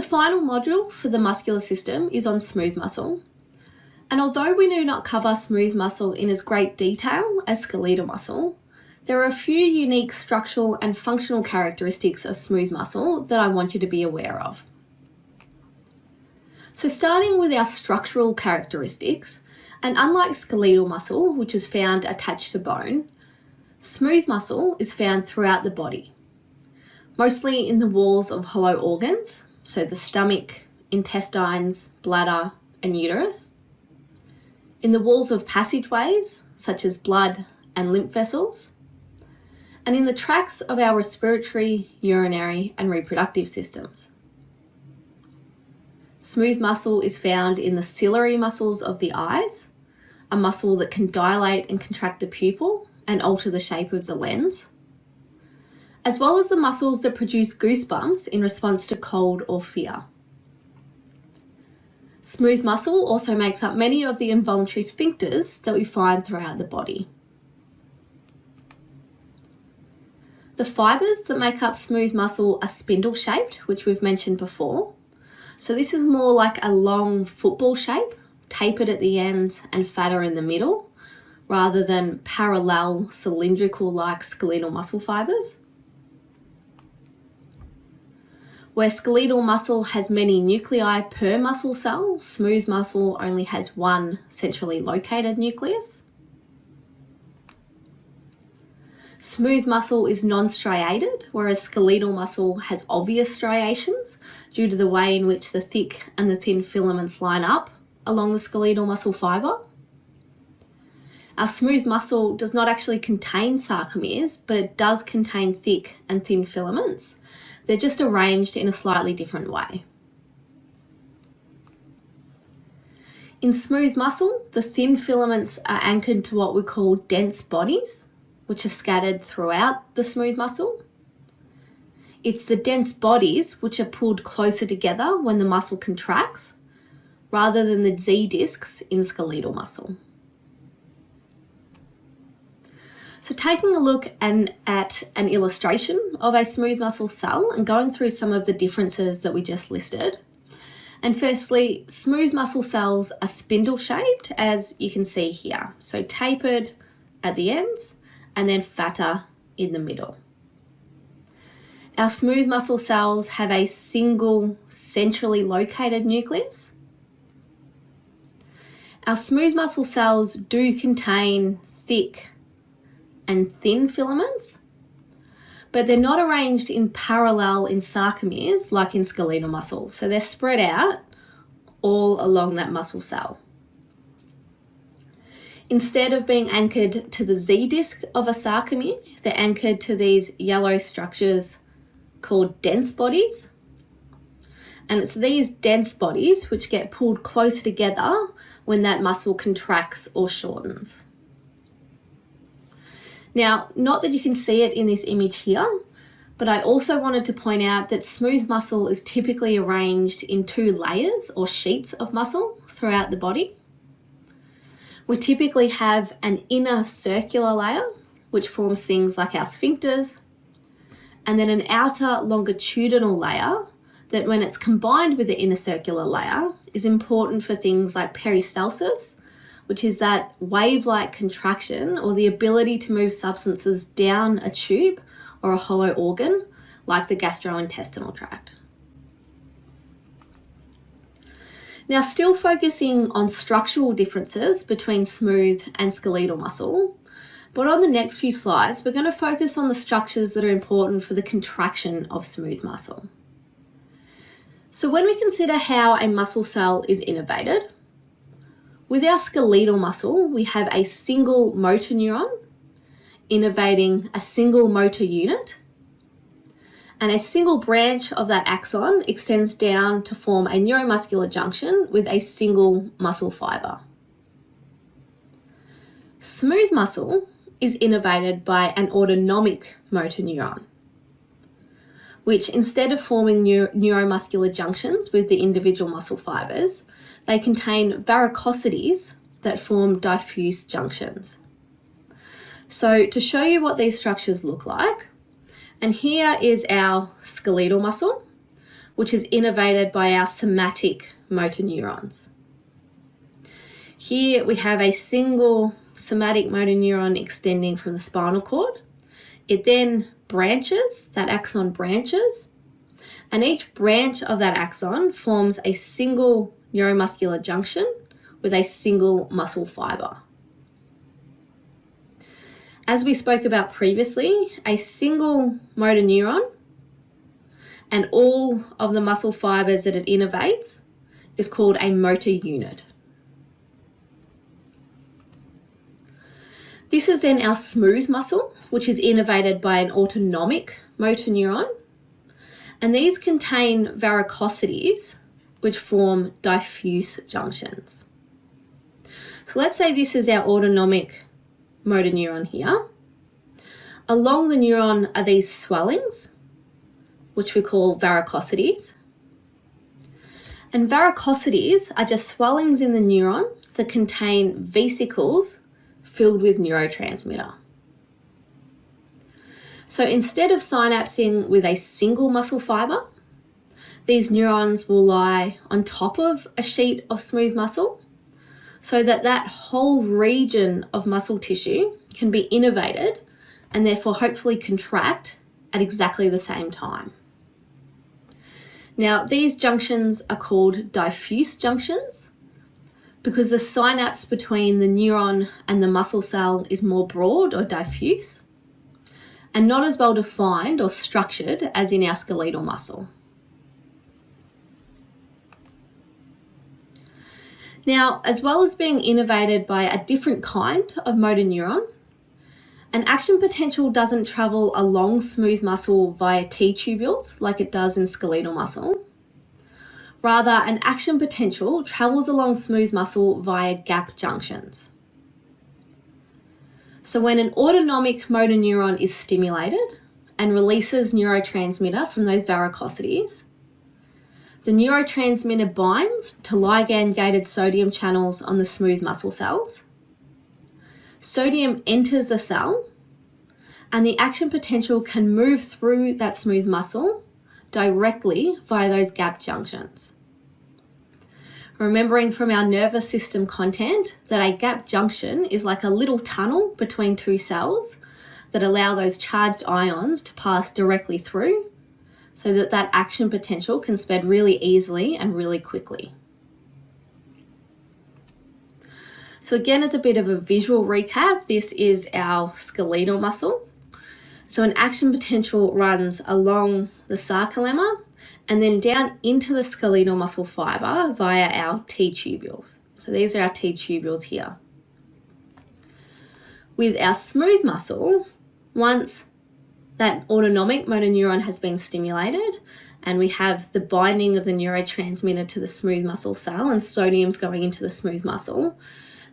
The final module for the muscular system is on smooth muscle. And although we do not cover smooth muscle in as great detail as skeletal muscle, there are a few unique structural and functional characteristics of smooth muscle that I want you to be aware of. So starting with our structural characteristics, and unlike skeletal muscle, which is found attached to bone, smooth muscle is found throughout the body, mostly in the walls of hollow organs, so the stomach, intestines, bladder, and uterus, in the walls of passageways, such as blood and lymph vessels, and in the tracts of our respiratory, urinary, and reproductive systems. Smooth muscle is found in the ciliary muscles of the eyes, a muscle that can dilate and contract the pupil and alter the shape of the lens, as well as the muscles that produce goosebumps in response to cold or fear. Smooth muscle also makes up many of the involuntary sphincters that we find throughout the body. The fibres that make up smooth muscle are spindle-shaped, which we've mentioned before. So this is more like a long football shape, tapered at the ends and fatter in the middle, rather than parallel cylindrical-like skeletal muscle fibres. Where skeletal muscle has many nuclei per muscle cell, smooth muscle only has one centrally located nucleus. Smooth muscle is non-striated, whereas skeletal muscle has obvious striations due to the way in which the thick and the thin filaments line up along the skeletal muscle fibre. Our smooth muscle does not actually contain sarcomeres, but it does contain thick and thin filaments. They're just arranged in a slightly different way. In smooth muscle, the thin filaments are anchored to what we call dense bodies, which are scattered throughout the smooth muscle. It's the dense bodies which are pulled closer together when the muscle contracts, rather than the Z-discs in skeletal muscle. So taking a look at an illustration of a smooth muscle cell and going through some of the differences that we just listed. And firstly, smooth muscle cells are spindle-shaped, as you can see here. So tapered at the ends and then fatter in the middle. Our smooth muscle cells have a single centrally located nucleus. Our smooth muscle cells do contain thick and thin filaments, but they're not arranged in parallel in sarcomeres like in skeletal muscle. So they're spread out all along that muscle cell. Instead of being anchored to the Z-disc of a sarcomere, they're anchored to these yellow structures called dense bodies. And it's these dense bodies which get pulled closer together when that muscle contracts or shortens. Now, not that you can see it in this image here, but I also wanted to point out that smooth muscle is typically arranged in two layers or sheets of muscle throughout the body. We typically have an inner circular layer, which forms things like our sphincters, and then an outer longitudinal layer that, when it's combined with the inner circular layer, is important for things like peristalsis, which is that wave-like contraction or the ability to move substances down a tube or a hollow organ, like the gastrointestinal tract. Now, still focusing on structural differences between smooth and skeletal muscle, but on the next few slides, we're going to focus on the structures that are important for the contraction of smooth muscle. So when we consider how a muscle cell is innervated, with our skeletal muscle, we have a single motor neuron innervating a single motor unit, and a single branch of that axon extends down to form a neuromuscular junction with a single muscle fibre. Smooth muscle is innervated by an autonomic motor neuron, which, instead of forming neuromuscular junctions with the individual muscle fibres, they contain varicosities that form diffuse junctions. So to show you what these structures look like, and here is our skeletal muscle, which is innervated by our somatic motor neurons. Here we have a single somatic motor neuron extending from the spinal cord. It then branches, that axon branches, and each branch of that axon forms a single neuromuscular junction with a single muscle fibre. As we spoke about previously, a single motor neuron and all of the muscle fibres that it innervates is called a motor unit. This is then our smooth muscle, which is innervated by an autonomic motor neuron. And these contain varicosities, which form diffuse junctions. So let's say this is our autonomic motor neuron here. Along the neuron are these swellings, which we call varicosities. And varicosities are just swellings in the neuron that contain vesicles filled with neurotransmitter. So instead of synapsing with a single muscle fibre, these neurons will lie on top of a sheet of smooth muscle so that that whole region of muscle tissue can be innervated and therefore hopefully contract at exactly the same time. Now, these junctions are called diffuse junctions because the synapse between the neuron and the muscle cell is more broad or diffuse and not as well defined or structured as in our skeletal muscle. Now, as well as being innervated by a different kind of motor neuron, an action potential doesn't travel along smooth muscle via T-tubules like it does in skeletal muscle. Rather, an action potential travels along smooth muscle via gap junctions. So when an autonomic motor neuron is stimulated and releases neurotransmitter from those varicosities, the neurotransmitter binds to ligand-gated sodium channels on the smooth muscle cells. Sodium enters the cell, and the action potential can move through that smooth muscle directly via those gap junctions. Remembering from our nervous system content that a gap junction is like a little tunnel between two cells that allow those charged ions to pass directly through so that that action potential can spread really easily and really quickly. So again, as a bit of a visual recap, this is our skeletal muscle. So an action potential runs along the sarcolemma and then down into the skeletal muscle fibre via our T-tubules. So these are our T-tubules here. With our smooth muscle, once that autonomic motor neuron has been stimulated and we have the binding of the neurotransmitter to the smooth muscle cell and sodium's going into the smooth muscle,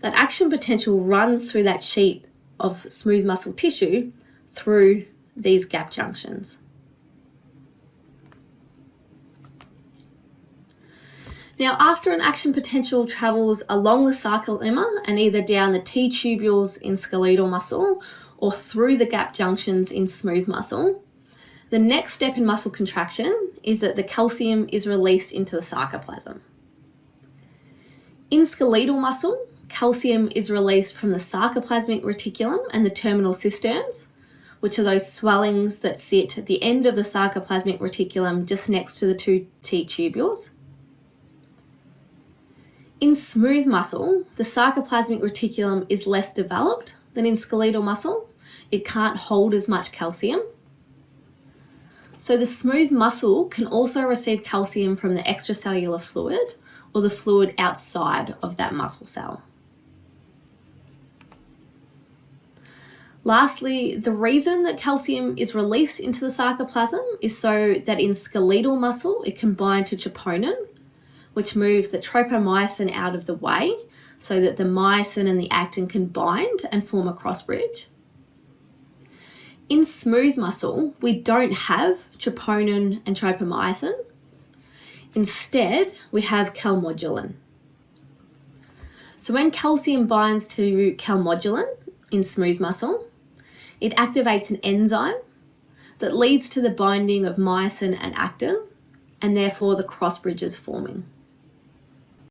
that action potential runs through that sheet of smooth muscle tissue through these gap junctions. Now, after an action potential travels along the sarcolemma and either down the T-tubules in skeletal muscle or through the gap junctions in smooth muscle, the next step in muscle contraction is that the calcium is released into the sarcoplasm. In skeletal muscle, calcium is released from the sarcoplasmic reticulum and the terminal cisterns, which are those swellings that sit at the end of the sarcoplasmic reticulum just next to the two T-tubules. In smooth muscle, the sarcoplasmic reticulum is less developed than in skeletal muscle. It can't hold as much calcium. So the smooth muscle can also receive calcium from the extracellular fluid or the fluid outside of that muscle cell. Lastly, the reason that calcium is released into the sarcoplasm is so that in skeletal muscle it can bind to troponin, which moves the tropomyosin out of the way so that the myosin and the actin can bind and form a cross bridge. In smooth muscle, we don't have troponin and tropomyosin. Instead, we have calmodulin. So when calcium binds to calmodulin in smooth muscle, it activates an enzyme that leads to the binding of myosin and actin, and therefore the cross bridges forming.